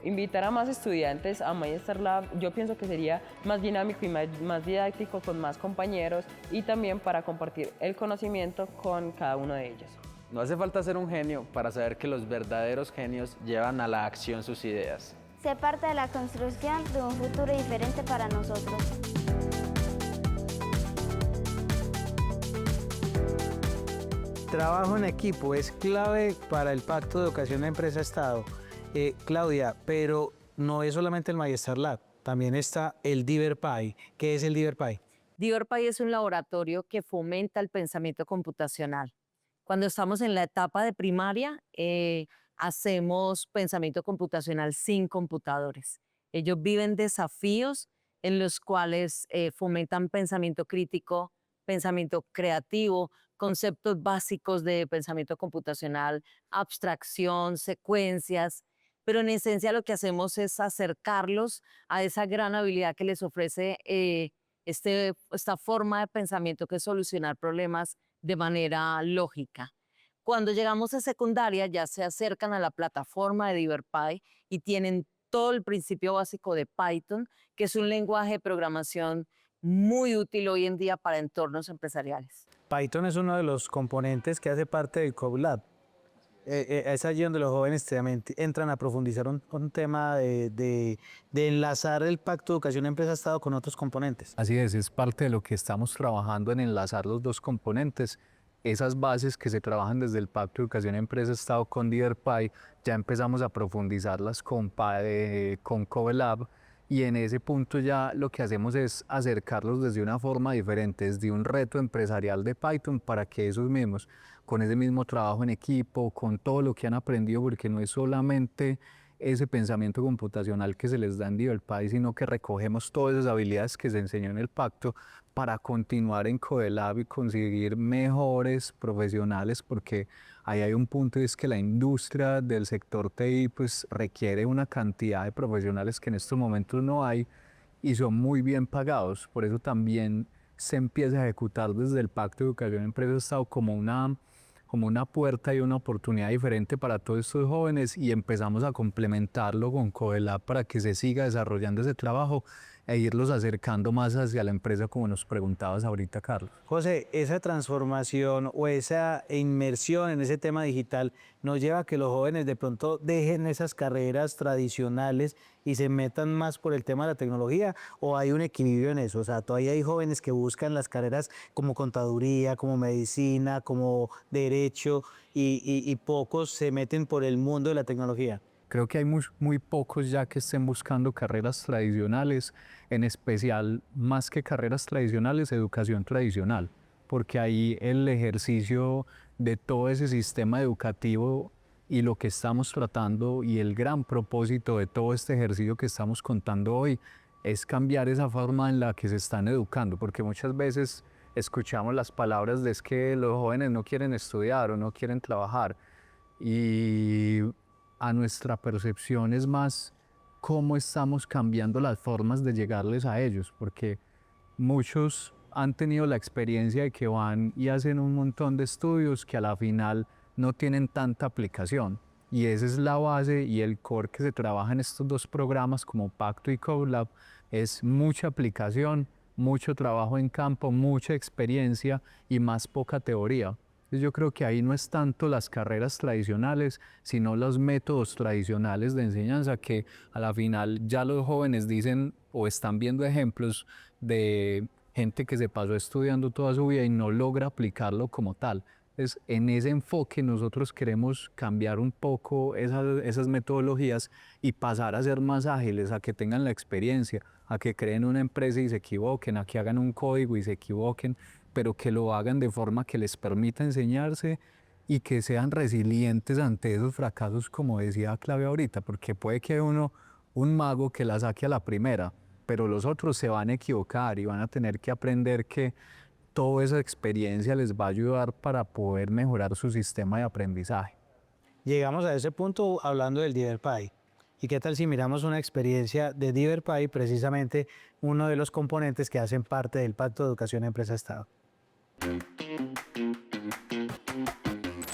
Invitar a más estudiantes a MyStar Lab, yo pienso que sería más dinámico y más didáctico con más compañeros y también para compartir el conocimiento con cada uno de ellos. No hace falta ser un genio para saber que los verdaderos genios llevan a la acción sus ideas. Sé parte de la construcción de un futuro diferente para nosotros. Trabajo en equipo es clave para el Pacto de Educación de Empresa-Estado. Claudia, pero no es solamente el MyStar Lab, también está el DiverPy. ¿Qué es el DiverPy? DiverPy es un laboratorio que fomenta el pensamiento computacional. Cuando estamos en la etapa de primaria, hacemos pensamiento computacional sin computadores. Ellos viven desafíos en los cuales fomentan pensamiento crítico, pensamiento creativo, conceptos básicos de pensamiento computacional, abstracción, secuencias, pero en esencia lo que hacemos es acercarlos a esa gran habilidad que les ofrece esta forma de pensamiento que es solucionar problemas de manera lógica. Cuando llegamos a secundaria ya se acercan a la plataforma de DiverPy y tienen todo el principio básico de Python, que es un lenguaje de programación muy útil hoy en día para entornos empresariales. Python es uno de los componentes que hace parte del Code Lab. Es allí donde los jóvenes también entran a profundizar un tema de enlazar el Pacto de Educación Empresa-Estado con otros componentes. Así es parte de lo que estamos trabajando en enlazar los dos componentes. Esas bases que se trabajan desde el Pacto de Educación Empresa-Estado con DiverPy, ya empezamos a profundizarlas con Code Lab y en ese punto ya lo que hacemos es acercarlos desde una forma diferente, desde un reto empresarial de Python para que esos mismos, con ese mismo trabajo en equipo, con todo lo que han aprendido, porque no es solamente ese pensamiento computacional que se les da en DiverPy, sino que recogemos todas esas habilidades que se enseñó en el pacto para continuar en Code Lab y conseguir mejores profesionales, porque ahí hay un punto y es que la industria del sector TI pues requiere una cantidad de profesionales que en estos momentos no hay y son muy bien pagados. Por eso también se empieza a ejecutar desde el Pacto de Educación Empresa-Estado como una puerta y una oportunidad diferente para todos estos jóvenes y empezamos a complementarlo con Code Lab para que se siga desarrollando ese trabajo e irlos acercando más hacia la empresa como nos preguntabas ahorita, Carlos. José, esa transformación o esa inmersión en ese tema digital nos lleva a que los jóvenes de pronto dejen esas carreras tradicionales y se metan más por el tema de la tecnología, o hay un equilibrio en eso. O sea, todavía hay jóvenes que buscan las carreras como contaduría, como medicina, como derecho y pocos se meten por el mundo de la tecnología. Creo que hay muy pocos ya que estén buscando carreras tradicionales, en especial, más que carreras tradicionales, educación tradicional, porque ahí el ejercicio de todo ese sistema educativo y lo que estamos tratando y el gran propósito de todo este ejercicio que estamos contando hoy es cambiar esa forma en la que se están educando, porque muchas veces escuchamos las palabras de es que los jóvenes no quieren estudiar o no quieren trabajar, y a nuestra percepción es más cómo estamos cambiando las formas de llegarles a ellos, porque muchos han tenido la experiencia de que van y hacen un montón de estudios que a la final no tienen tanta aplicación, y esa es la base y el core que se trabaja en estos dos programas como Pacto y CodeLab, es mucha aplicación, mucho trabajo en campo, mucha experiencia y más poca teoría. Entonces yo creo que ahí no es tanto las carreras tradicionales, sino los métodos tradicionales de enseñanza, que a la final ya los jóvenes dicen o están viendo ejemplos de gente que se pasó estudiando toda su vida y no logra aplicarlo como tal. Entonces, en ese enfoque nosotros queremos cambiar un poco esas metodologías y pasar a ser más ágiles, a que tengan la experiencia, a que creen una empresa y se equivoquen, a que hagan un código y se equivoquen, pero que lo hagan de forma que les permita enseñarse y que sean resilientes ante esos fracasos, como decía Claudia ahorita, porque puede que haya un mago que la saque a la primera, pero los otros se van a equivocar y van a tener que aprender que toda esa experiencia les va a ayudar para poder mejorar su sistema de aprendizaje. Llegamos a ese punto hablando del DiverPy. ¿Y qué tal si miramos una experiencia de DiverPy, precisamente uno de los componentes que hacen parte del Pacto de Educación Empresa-Estado? Mi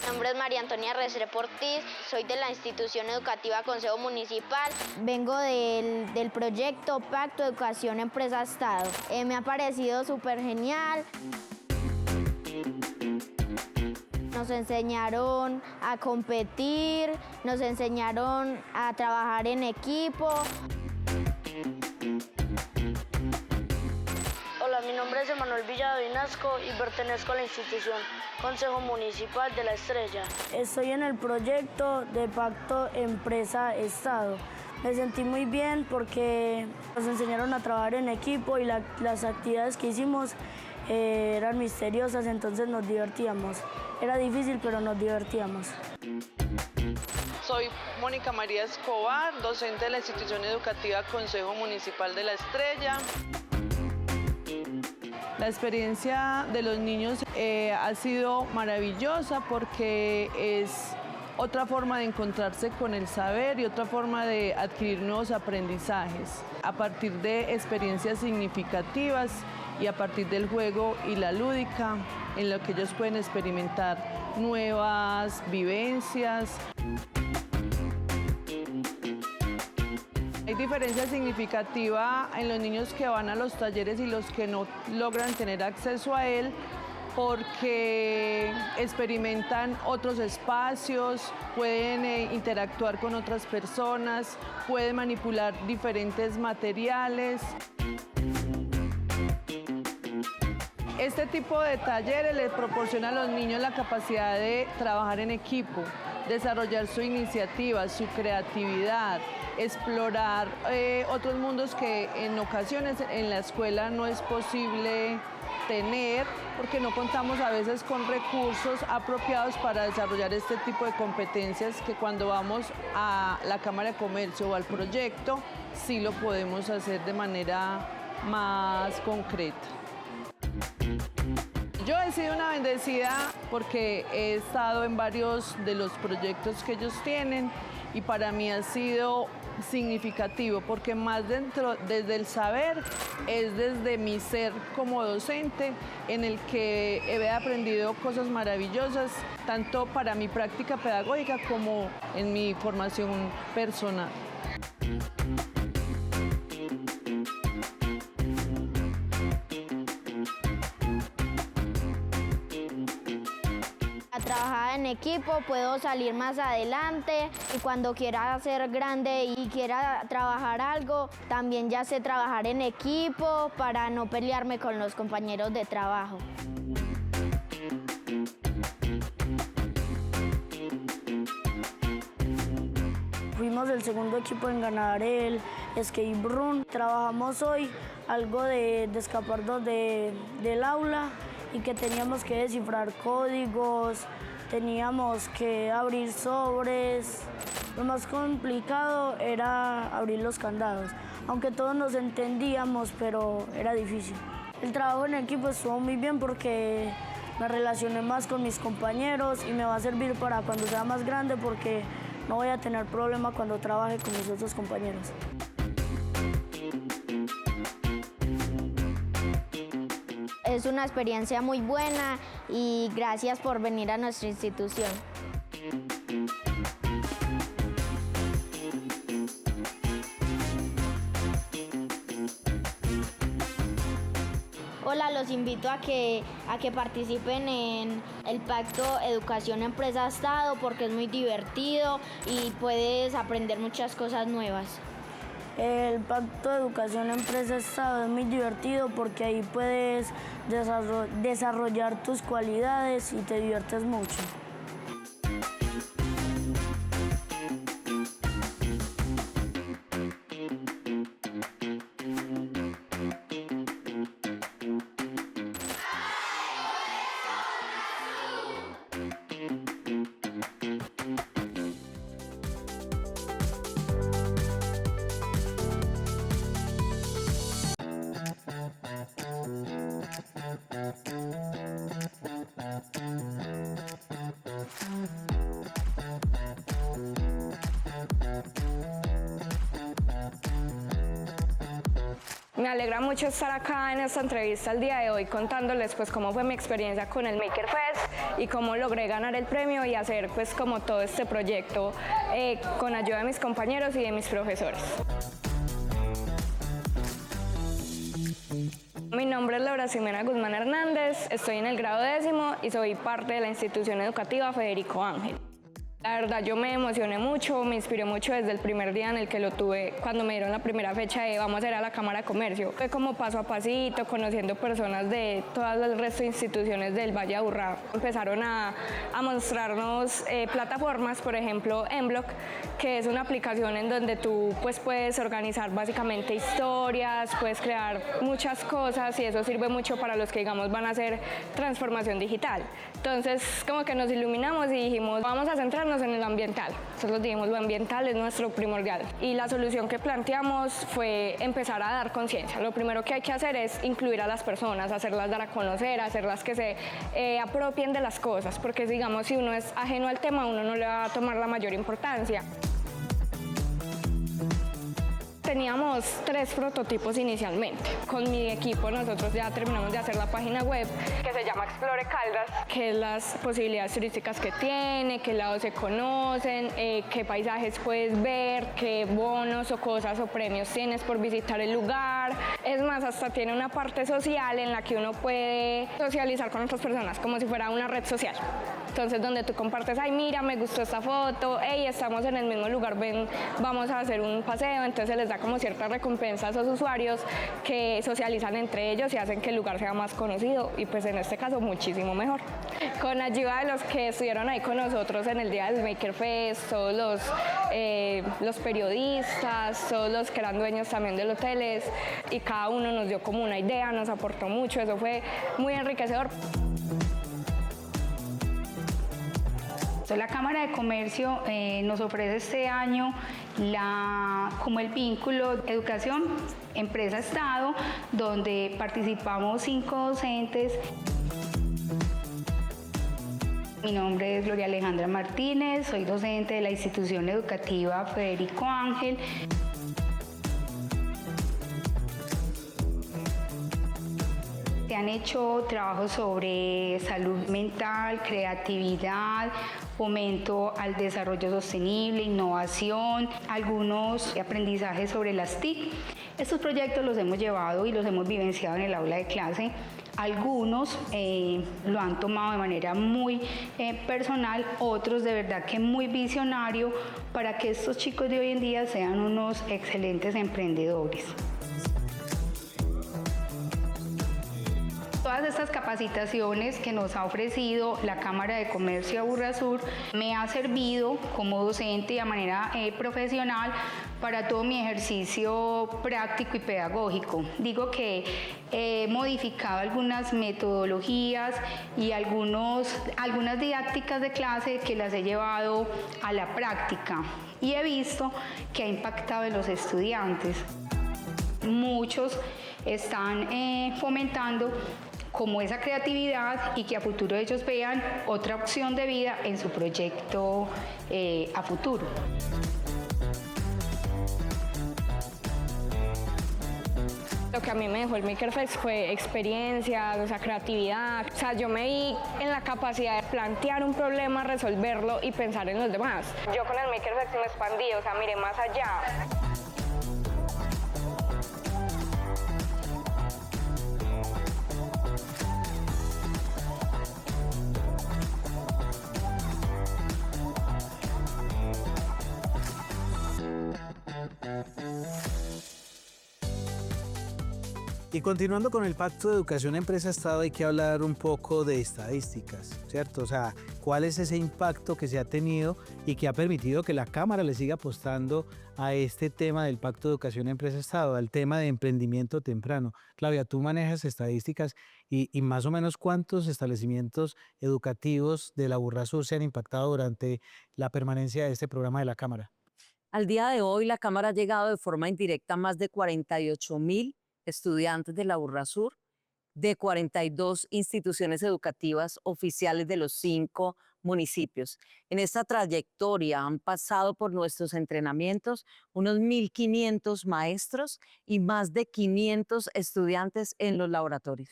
nombre es María Antonia Restrepo Ortiz, soy de la institución educativa Consejo Municipal. Vengo del proyecto Pacto de Educación Empresa-Estado. Me ha parecido súper genial. Nos enseñaron a competir, nos enseñaron a trabajar en equipo. Hola, mi nombre es Emanuel Villadovinasco y pertenezco a la institución Consejo Municipal de La Estrella. Estoy en el proyecto de Pacto Empresa-Estado. Me sentí muy bien porque nos enseñaron a trabajar en equipo y las actividades que hicimos eran misteriosas, entonces nos divertíamos. Era difícil, pero nos divertíamos. Soy Mónica María Escobar, docente de la institución educativa Consejo Municipal de La Estrella. La experiencia de los niños ha sido maravillosa porque es otra forma de encontrarse con el saber y otra forma de adquirir nuevos aprendizajes a partir de experiencias significativas y a partir del juego y la lúdica, en lo que ellos pueden experimentar nuevas vivencias. Hay diferencia significativa en los niños que van a los talleres y los que no logran tener acceso a él, porque experimentan otros espacios, pueden interactuar con otras personas, pueden manipular diferentes materiales. Este tipo de talleres les proporciona a los niños la capacidad de trabajar en equipo, desarrollar su iniciativa, su creatividad, explorar otros mundos que en ocasiones en la escuela no es posible tener porque no contamos a veces con recursos apropiados para desarrollar este tipo de competencias que cuando vamos a la Cámara de Comercio o al proyecto sí lo podemos hacer de manera más concreta. Yo he sido una bendecida porque he estado en varios de los proyectos que ellos tienen y para mí ha sido significativo porque más desde el saber es desde mi ser como docente en el que he aprendido cosas maravillosas tanto para mi práctica pedagógica como en mi formación personal. Trabajar en equipo, puedo salir más adelante y cuando quiera ser grande y quiera trabajar algo, también ya sé trabajar en equipo para no pelearme con los compañeros de trabajo. fuimos el segundo equipo en ganar el Escape Room. Trabajamos hoy algo de escaparnos del aula y que teníamos que descifrar códigos, teníamos que abrir sobres. Lo más complicado era abrir los candados, aunque todos nos entendíamos, pero era difícil. El trabajo en equipo estuvo muy bien porque me relacioné más con mis compañeros y me va a servir para cuando sea más grande porque no voy a tener problema cuando trabaje con mis otros compañeros. Es una experiencia muy buena y gracias por venir a nuestra institución. Hola, los invito a que participen en el Pacto Educación Empresa Estado porque es muy divertido y puedes aprender muchas cosas nuevas. El Pacto de Educación Empresa Estado es muy divertido porque ahí puedes desarrollar tus cualidades y te diviertes mucho. Me alegra mucho estar acá en esta entrevista el día de hoy contándoles pues cómo fue mi experiencia con el Maker Fest y cómo logré ganar el premio y hacer pues como todo este proyecto con ayuda de mis compañeros y de mis profesores. Mi nombre es Laura Ximena Guzmán Hernández, estoy en el grado 10º y soy parte de la institución educativa Federico Ángel. La verdad yo me emocioné mucho, me inspiré mucho desde el primer día en el que lo tuve, cuando me dieron la primera fecha de vamos a ir a la Cámara de Comercio. Fue como paso a pasito, conociendo personas de todas el resto de instituciones del Valle de Aburrá. Empezaron a mostrarnos plataformas, por ejemplo Enblock, que es una aplicación en donde tú pues, puedes organizar básicamente historias, puedes crear muchas cosas y eso sirve mucho para los que digamos van a hacer transformación digital. Entonces como que nos iluminamos y dijimos vamos a centrarnos en el ambiental. Nosotros dijimos lo ambiental es nuestro primordial y la solución que planteamos fue empezar a dar conciencia. Lo primero que hay que hacer es incluir a las personas, hacerlas dar a conocer, hacerlas que se apropien de las cosas, porque digamos si uno es ajeno al tema uno no le va a tomar la mayor importancia. Teníamos 3 prototipos inicialmente. Con mi equipo nosotros ya terminamos de hacer la página web que se llama Explore Caldas, que es las posibilidades turísticas que tiene, qué lados se conocen, qué paisajes puedes ver, qué bonos o cosas o premios tienes por visitar el lugar. Es más, hasta tiene una parte social en la que uno puede socializar con otras personas, como si fuera una red social. Entonces, donde tú compartes, ay, mira, me gustó esta foto, hey, estamos en el mismo lugar, ven, vamos a hacer un paseo. Entonces, les da como ciertas recompensas a los usuarios que socializan entre ellos y hacen que el lugar sea más conocido y, pues, en este caso, muchísimo mejor. Con ayuda de los que estuvieron ahí con nosotros en el día del Maker Fest, todos los periodistas, todos los que eran dueños también de los hoteles y cada uno nos dio como una idea, nos aportó mucho, eso fue muy enriquecedor. La Cámara de Comercio nos ofrece este año como el vínculo Educación Empresa Estado, donde participamos 5 docentes. Mi nombre es Gloria Alejandra Martínez, soy docente de la institución educativa Federico Ángel. Se han hecho trabajos sobre salud mental, creatividad, fomento al desarrollo sostenible, innovación, algunos aprendizajes sobre las TIC. Estos proyectos los hemos llevado y los hemos vivenciado en el aula de clase. Algunos lo han tomado de manera muy personal, otros de verdad que muy visionario para que estos chicos de hoy en día sean unos excelentes emprendedores. Todas estas capacitaciones que nos ha ofrecido la Cámara de Comercio Aburrasur me ha servido como docente y de manera profesional para todo mi ejercicio práctico y pedagógico. Digo que he modificado algunas metodologías y algunas didácticas de clase que las he llevado a la práctica y he visto que ha impactado en los estudiantes. Muchos están fomentando como esa creatividad y que a futuro ellos vean otra opción de vida en su proyecto a futuro. Lo que a mí me dejó el MakerFest fue experiencias, o sea, creatividad. O sea, yo me vi en la capacidad de plantear un problema, resolverlo y pensar en los demás. Yo con el MakerFest me expandí, o sea, miré más allá. Y continuando con el Pacto de Educación Empresa-Estado, hay que hablar un poco de estadísticas, ¿cierto? O sea, ¿cuál es ese impacto que se ha tenido y que ha permitido que la Cámara le siga apostando a este tema del Pacto de Educación Empresa-Estado, al tema de emprendimiento temprano? Claudia, tú manejas estadísticas y más o menos cuántos establecimientos educativos de la Aburrasur se han impactado durante la permanencia de este programa de la Cámara. Al día de hoy, la Cámara ha llegado de forma indirecta a más de 48.000 estudiantes de la Aburrasur, de 42 instituciones educativas oficiales de los 5 municipios. En esta trayectoria han pasado por nuestros entrenamientos unos 1.500 maestros y más de 500 estudiantes en los laboratorios.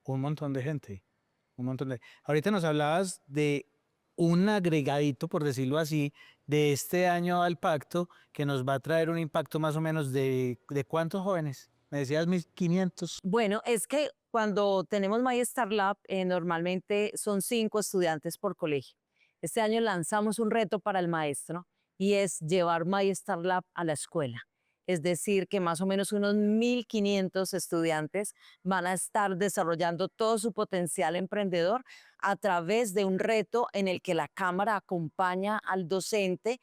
Un montón de gente, un montón de... Ahorita nos hablabas de un agregadito, por decirlo así, de este año al pacto que nos va a traer un impacto más o menos de ¿cuántos jóvenes? Me decías 1.500. Bueno, es que cuando tenemos MyStar Lab, normalmente son 5 estudiantes por colegio. Este año lanzamos un reto para el maestro y es llevar MyStar Lab a la escuela. Es decir, que más o menos unos 1.500 estudiantes van a estar desarrollando todo su potencial emprendedor a través de un reto en el que la Cámara acompaña al docente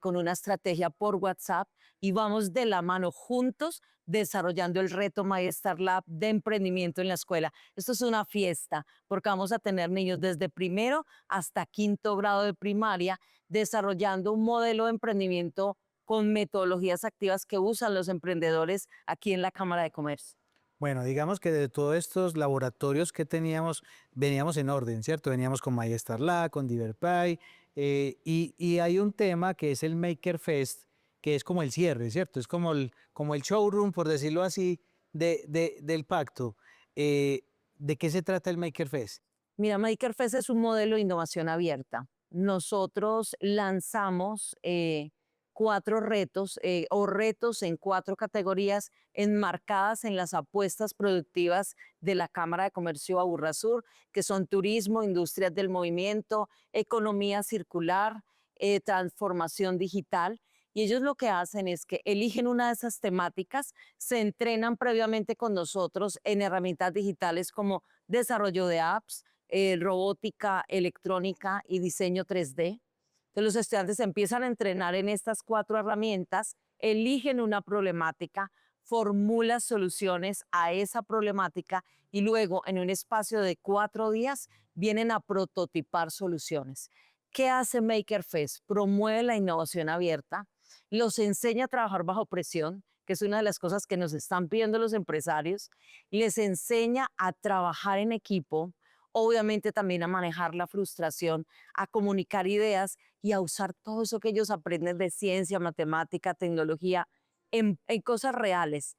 con una estrategia por WhatsApp y vamos de la mano juntos desarrollando el reto MyStar Lab de emprendimiento en la escuela. Esto es una fiesta porque vamos a tener niños desde primero hasta 5º grado de primaria desarrollando un modelo de emprendimiento con metodologías activas que usan los emprendedores aquí en la Cámara de Comercio. Bueno, digamos que de todos estos laboratorios que teníamos, veníamos en orden, ¿cierto? Veníamos con MyStar Lab, con DiverPy, y hay un tema que es el MakerFest, que es como el cierre, ¿cierto? Es como el showroom, por decirlo así, del pacto. ¿De qué se trata el MakerFest? Mira, MakerFest es un modelo de innovación abierta. Nosotros lanzamos 4 retos o retos en 4 categorías enmarcadas en las apuestas productivas de la Cámara de Comercio Aburrasur, que son turismo, industrias del movimiento, economía circular, transformación digital. Y ellos lo que hacen es que eligen una de esas temáticas, se entrenan previamente con nosotros en herramientas digitales como desarrollo de apps, robótica, electrónica y diseño 3D. Entonces los estudiantes empiezan a entrenar en estas 4 herramientas, eligen una problemática, formulan soluciones a esa problemática y luego en un espacio de 4 días vienen a prototipar soluciones. ¿Qué hace MakerFest? Promueve la innovación abierta, los enseña a trabajar bajo presión, que es una de las cosas que nos están pidiendo los empresarios, les enseña a trabajar en equipo, obviamente también a manejar la frustración, a comunicar ideas y a usar todo eso que ellos aprenden de ciencia, matemática, tecnología en cosas reales,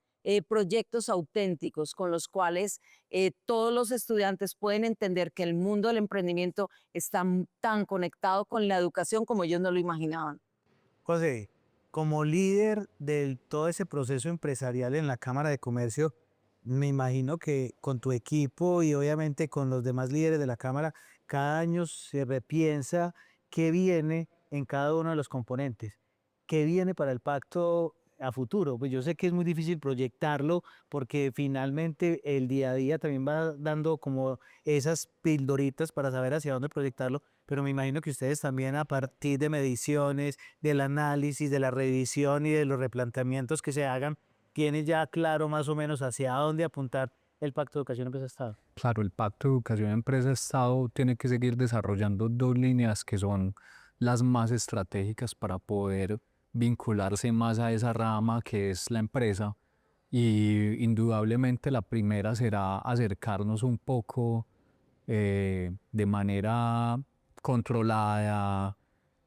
proyectos auténticos con los cuales todos los estudiantes pueden entender que el mundo del emprendimiento está tan conectado con la educación como ellos no lo imaginaban. José, como líder de todo ese proceso empresarial en la Cámara de Comercio, me imagino que con tu equipo y obviamente con los demás líderes de la Cámara, cada año se repiensa qué viene en cada uno de los componentes. ¿Qué viene para el pacto a futuro? Pues yo sé que es muy difícil proyectarlo porque finalmente el día a día también va dando como esas pildoritas para saber hacia dónde proyectarlo, pero me imagino que ustedes también a partir de mediciones, del análisis, de la revisión y de los replanteamientos que se hagan, tienen ya claro más o menos hacia dónde apuntar el Pacto de Educación Empresa-Estado. Claro, el Pacto de Educación Empresa-Estado tiene que seguir desarrollando dos líneas que son las más estratégicas para poder vincularse más a esa rama que es la empresa. Y indudablemente la primera será acercarnos un poco de manera controlada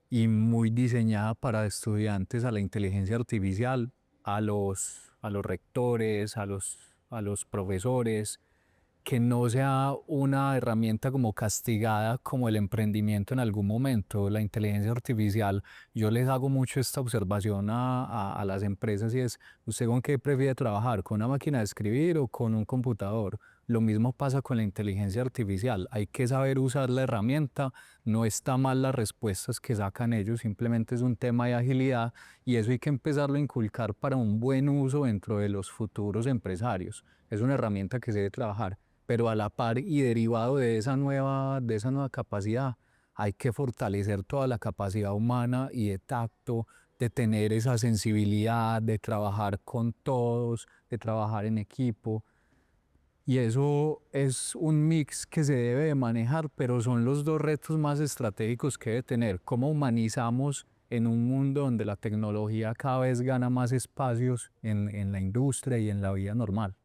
y muy diseñada para estudiantes a la inteligencia artificial, a los rectores, a los profesores, que no sea una herramienta como castigada como el emprendimiento en algún momento. La inteligencia artificial, yo les hago mucho esta observación a las empresas y es, ¿usted con qué prefiere trabajar? ¿Con una máquina de escribir o con un computador? Lo mismo pasa con la inteligencia artificial. Hay que saber usar la herramienta. No está mal las respuestas que sacan ellos, simplemente es un tema de agilidad y eso hay que empezarlo a inculcar para un buen uso dentro de los futuros empresarios. Es una herramienta que se debe trabajar, pero a la par y derivado de esa nueva capacidad, hay que fortalecer toda la capacidad humana y de tacto, de tener esa sensibilidad, de trabajar con todos, de trabajar en equipo. Y eso es un mix que se debe de manejar, pero son los dos retos más estratégicos que debe tener. ¿Cómo humanizamos en un mundo donde la tecnología cada vez gana más espacios en la industria y en la vida normal?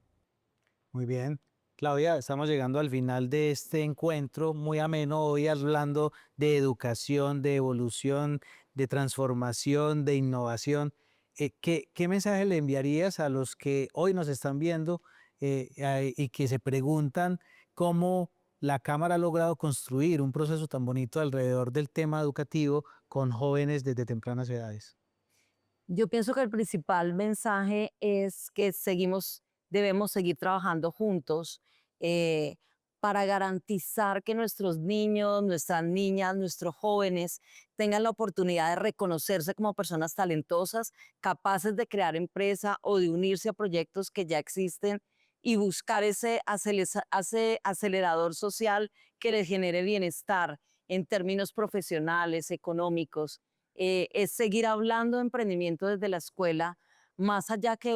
Muy bien. Claudia, estamos llegando al final de este encuentro muy ameno, hoy hablando de educación, de evolución, de transformación, de innovación. ¿Qué mensaje le enviarías a los que hoy nos están viendo y que se preguntan cómo la Cámara ha logrado construir un proceso tan bonito alrededor del tema educativo con jóvenes desde tempranas edades? Yo pienso que el principal mensaje es que debemos seguir trabajando juntos eh, para garantizar que nuestros niños, nuestras niñas, nuestros jóvenes tengan la oportunidad de reconocerse como personas talentosas, capaces de crear empresa o de unirse a proyectos que ya existen y buscar ese acelerador social que les genere bienestar en términos profesionales, económicos. Es seguir hablando de emprendimiento desde la escuela, más allá que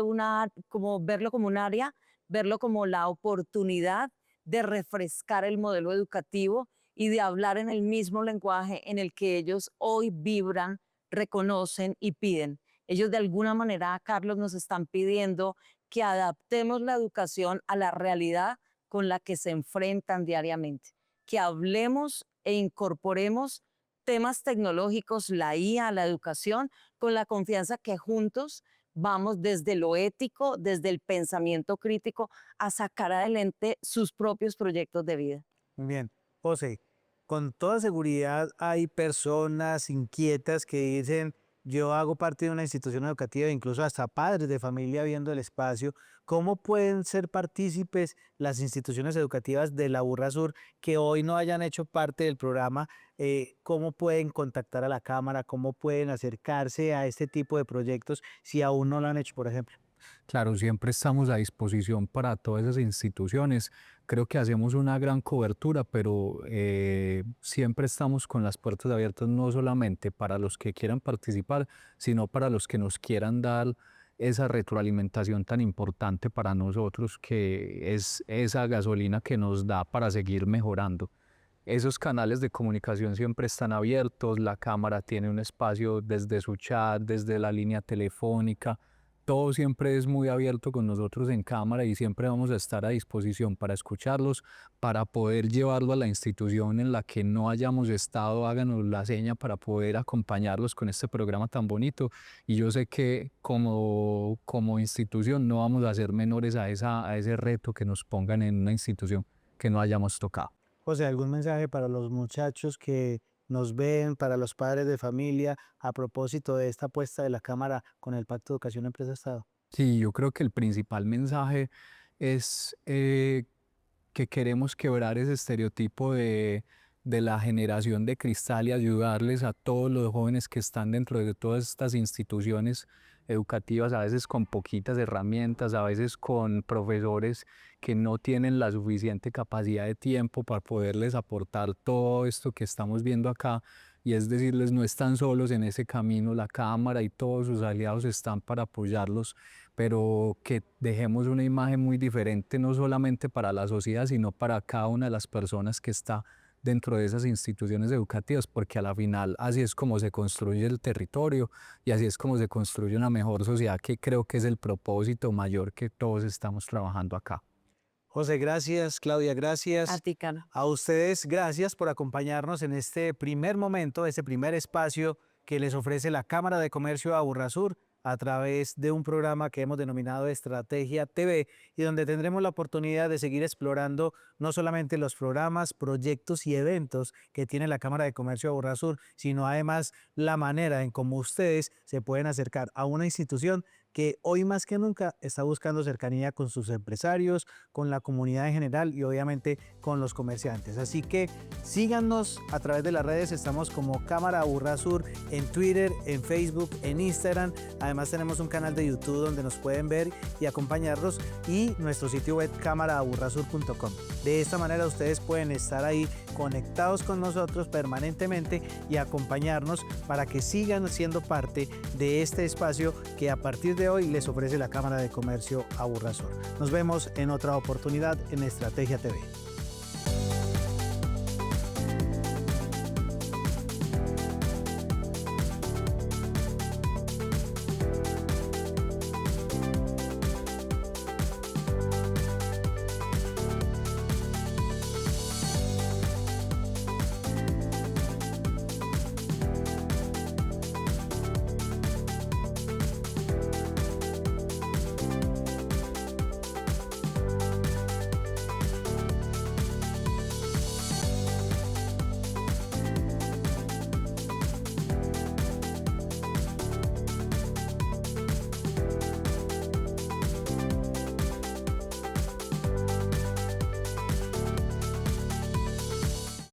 como verlo como un área, verlo como la oportunidad de refrescar el modelo educativo y de hablar en el mismo lenguaje en el que ellos hoy vibran, reconocen y piden. Ellos de alguna manera, Carlos, nos están pidiendo que adaptemos la educación a la realidad con la que se enfrentan diariamente, que hablemos e incorporemos temas tecnológicos, la IA, la educación, con la confianza que juntos vamos desde lo ético, desde el pensamiento crítico, a sacar adelante sus propios proyectos de vida. Muy bien. José, con toda seguridad hay personas inquietas que dicen, yo hago parte de una institución educativa, incluso hasta padres de familia viendo el espacio. ¿Cómo pueden ser partícipes las instituciones educativas de la Burrasur que hoy no hayan hecho parte del programa? ¿Cómo pueden contactar a la Cámara? ¿Cómo pueden acercarse a este tipo de proyectos si aún no lo han hecho, por ejemplo? Claro, siempre estamos a disposición para todas esas instituciones. Creo que hacemos una gran cobertura, pero siempre estamos con las puertas abiertas, no solamente para los que quieran participar, sino para los que nos quieran dar esa retroalimentación tan importante para nosotros, que es esa gasolina que nos da para seguir mejorando. Esos canales de comunicación siempre están abiertos, la Cámara tiene un espacio desde su chat, desde la línea telefónica. Todo siempre es muy abierto con nosotros en Cámara y siempre vamos a estar a disposición para escucharlos, para poder llevarlo a la institución en la que no hayamos estado, háganos la seña para poder acompañarlos con este programa tan bonito. Y yo sé que como institución no vamos a ser menores a ese reto que nos pongan en una institución que no hayamos tocado. José, ¿algún mensaje para los muchachos que nos ven, para los padres de familia, a propósito de esta apuesta de la Cámara con el Pacto de Educación Empresa-Estado? Sí, yo creo que el principal mensaje es que queremos quebrar ese estereotipo de de la generación de cristal y ayudarles a todos los jóvenes que están dentro de todas estas instituciones educativas, a veces con poquitas herramientas, a veces con profesores que no tienen la suficiente capacidad de tiempo para poderles aportar todo esto que estamos viendo acá. Y es decirles, no están solos en ese camino, la Cámara y todos sus aliados están para apoyarlos, pero que dejemos una imagen muy diferente, no solamente para la sociedad, sino para cada una de las personas que está dentro de esas instituciones educativas, porque a la final así es como se construye el territorio y así es como se construye una mejor sociedad, que creo que es el propósito mayor que todos estamos trabajando acá. José, gracias. Claudia, gracias. A ti, Carlos. A ustedes, gracias por acompañarnos en este primer momento, este primer espacio que les ofrece la Cámara de Comercio Aburrasur a través de un programa que hemos denominado Estrategia TV y donde tendremos la oportunidad de seguir explorando no solamente los programas, proyectos y eventos que tiene la Cámara de Comercio Aburrasur, sino además la manera en cómo ustedes se pueden acercar a una institución que hoy más que nunca está buscando cercanía con sus empresarios, con la comunidad en general y obviamente con los comerciantes. Así que síganos a través de las redes, estamos como Cámara Aburrasur en Twitter, en Facebook, en Instagram. Además tenemos un canal de YouTube donde nos pueden ver y acompañarnos y nuestro sitio web cámaraaburrasur.com. De esta manera ustedes pueden estar ahí conectados con nosotros permanentemente y acompañarnos para que sigan siendo parte de este espacio que a partir de hoy les ofrece la Cámara de Comercio Aburrasur. Nos vemos en otra oportunidad en Estrategia TV.